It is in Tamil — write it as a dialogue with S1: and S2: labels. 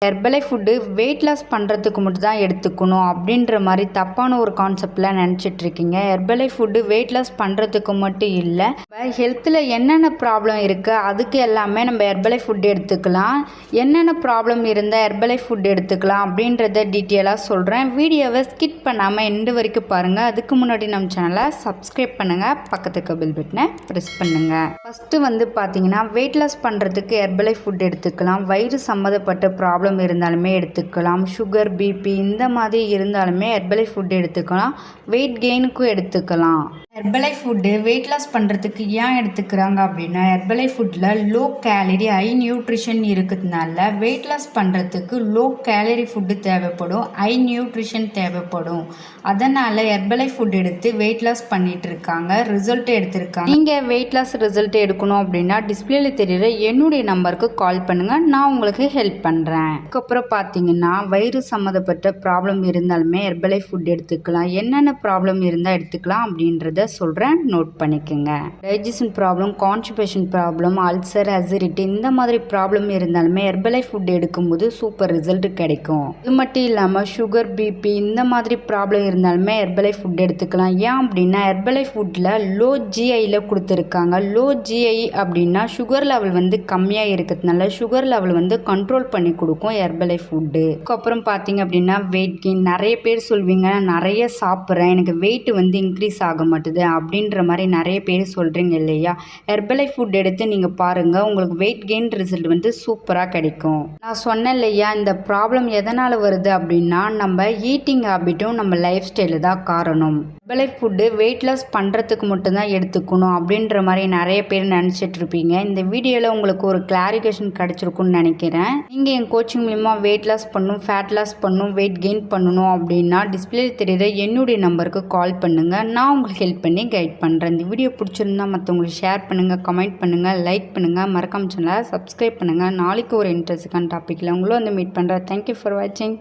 S1: ஹெர்பலைஃப் ஃபுட்டு வெயிட் லாஸ் பண்ணுறதுக்கு மட்டும் தான் எடுத்துக்கணும் அப்படின்ற மாதிரி தப்பான ஒரு கான்செப்டில் நினச்சிட்ருக்கீங்க. ஹெர்பலைஃப் ஃபுட்டு வெயிட் லாஸ் பண்ணுறதுக்கு மட்டும் இல்லை, ஹெல்த்தில் என்னென்ன ப்ராப்ளம் இருக்குது அதுக்கு எல்லாமே நம்ம ஹெர்பலைஃப் ஃபுட்டு எடுத்துக்கலாம். என்னென்ன ப்ராப்ளம் இருந்தால் ஹெர்பலைஃப் ஃபுட் எடுத்துக்கலாம் அப்படின்றத டீட்டெயிலாக சொல்கிறேன். வீடியோவை ஸ்கிப் பண்ணாமல் எண்டு வரைக்கும் பாருங்கள். அதுக்கு முன்னாடி நம்ம சேனலை சப்ஸ்கிரைப் பண்ணுங்கள், பக்கத்துக்கு பெல் பட்டனை ப்ரெஸ் பண்ணுங்கள். ஃபஸ்ட்டு பார்த்தீங்கன்னா வெயிட் லாஸ் பண்ணுறதுக்கு ஹெர்பலைஃப் ஃபுட் எடுத்துக்கலாம். வயிறு சம்மந்தப்பட்ட ப்ராப்ளம் இருந்தாலுமே எடுத்துக்கலாம். சுகர், பிபி இந்த மாதிரி இருந்தாலுமே ஹெர்பலைஃப் ஃபுட் எடுத்துக்கலாம். வெயிட் கெயினுக்கும் எடுத்துக்கலாம். ஹெர்பலைஃப் ஃபுட்டு வெயிட் லாஸ் பண்ணுறதுக்கு ஏன் எடுத்துக்கிறாங்க அப்படின்னா, ஹெர்பலைஃப் ஃபுட்டில் லோ கேலரி ஹை நியூட்ரிஷன் இருக்கிறதுனால வெயிட் லாஸ் பண்ணுறதுக்கு லோ கேலரி ஃபுட்டு தேவைப்படும், ஹை நியூட்ரிஷன் தேவைப்படும். அதனால் ஹெர்பலைஃப் ஃபுட் எடுத்து வெயிட் லாஸ் பண்ணிட்டு இருக்காங்க, ரிசல்ட் எடுத்திருக்காங்க. நீங்கள் வெயிட் லாஸ் ரிசல்ட் எடுக்கணும் அப்படின்னா டிஸ்பிளேல தெரியுற என்னுடைய நம்பருக்கு கால் பண்ணுங்கள், நான் உங்களுக்கு ஹெல்ப் பண்ணுறேன். அதுக்கப்புறம் பார்த்தீங்கன்னா வயிறு சம்மந்தப்பட்ட ப்ராப்ளம் இருந்தாலுமே ஹெர்பலைஃப் ஃபுட் எடுத்துக்கலாம். என்னென்ன ப்ராப்ளம் இருந்தால் எடுத்துக்கலாம் அப்படின்றத சொல்கிறேன், நோட் பண்ணிக்கோங்க. Digestion problem, constipation problem, ulcer, acidity இந்த மாதிரி ப்ராப்ளம் இருந்தாலுமே ஹெர்பலைஃப் ஃபுட் எடுக்கும்போது சூப்பர் ரிசல்ட் கிடைக்கும். இது மட்டும் இல்லாமல் சுகர், பிபி இந்த மாதிரி ப்ராப்ளம் இருந்தாலுமே ஹெர்பலைஃப் ஃபுட் எடுத்துக்கலாம். ஏன் அப்படின்னா ஹெர்பலைஃப் ஃபுட்டில் லோ ஜிஐயில் கொடுத்துருக்காங்க. லோ ஜிஐ அப்படின்னா சுகர் லெவல் கம்மியாக இருக்கிறதுனால சுகர் லெவல் கண்ட்ரோல் பண்ணி கொடுக்கும் ஹெர்பலைஃப் ஃபுட்டு. அதுக்கப்புறம் பார்த்தீங்க அப்படின்னா வெயிட் கெயின். நிறைய பேர் சொல்வீங்க, நிறைய சாப்பிட்றேன், எனக்கு வெயிட் இன்க்ரீஸ் ஆக மாட்டுது அப்படின்ற மாதிரி நிறைய பேர் சொல்கிறீங்க இல்லையா. ஹெர்பலைஃப் ஃபுட் எடுத்து நீங்கள் பாருங்கள், உங்களுக்கு வெயிட் கெயின் ரிசல்ட் சூப்பராக கிடைக்கும். நான் சொன்னேன் இல்லையா, இந்த ப்ராப்ளம் எதனால் வருது அப்படின்னா நம்ம ஈட்டிங் ஹேபிட்டும் நம்ம லைஃப் ஸ்டைலு தான் காரணம். ஹெர்பலைஃப் ஃபுட்டு வெயிட் லாஸ் பண்ணுறதுக்கு மட்டும்தான் எடுத்துக்கணும் அப்படின்ற மாதிரி நிறைய பேர் நினச்சிட்டு இருப்பீங்க. இந்த வீடியோவில் உங்களுக்கு ஒரு கிளாரிஃபிகேஷன் கிடச்சிருக்குன்னு நினைக்கிறேன். நீங்கள் என் கோச்சிங் மூலமா வெயிட் லாஸ் பண்ணணும், ஃபேட் லாஸ் பண்ணணும், வெயிட் கெயின் பண்ணணும் அப்படின்னா டிஸ்பிளே தெரியுற என்னுடைய நம்பருக்கு கால் பண்ணுங்கள், நான் உங்களுக்கு ஹெல்ப் பண்ணி கைட் பண்ணுறேன். இந்த வீடியோ பிடிச்சிருந்தா மற்றவங்களுக்கு ஷேர் பண்ணுங்கள், கமெண்ட் பண்ணுங்கள், லைக் பண்ணுங்கள், மறக்காம சேனலை சப்ஸ்கிரைப் பண்ணுங்கள். நாளைக்கு ஒரு இன்ட்ரெஸ்டிங்கான டாப்பிக்கில் உங்களும் மீட் பண்ணுறேன். தேங்க்யூ ஃபார் வாட்சிங்.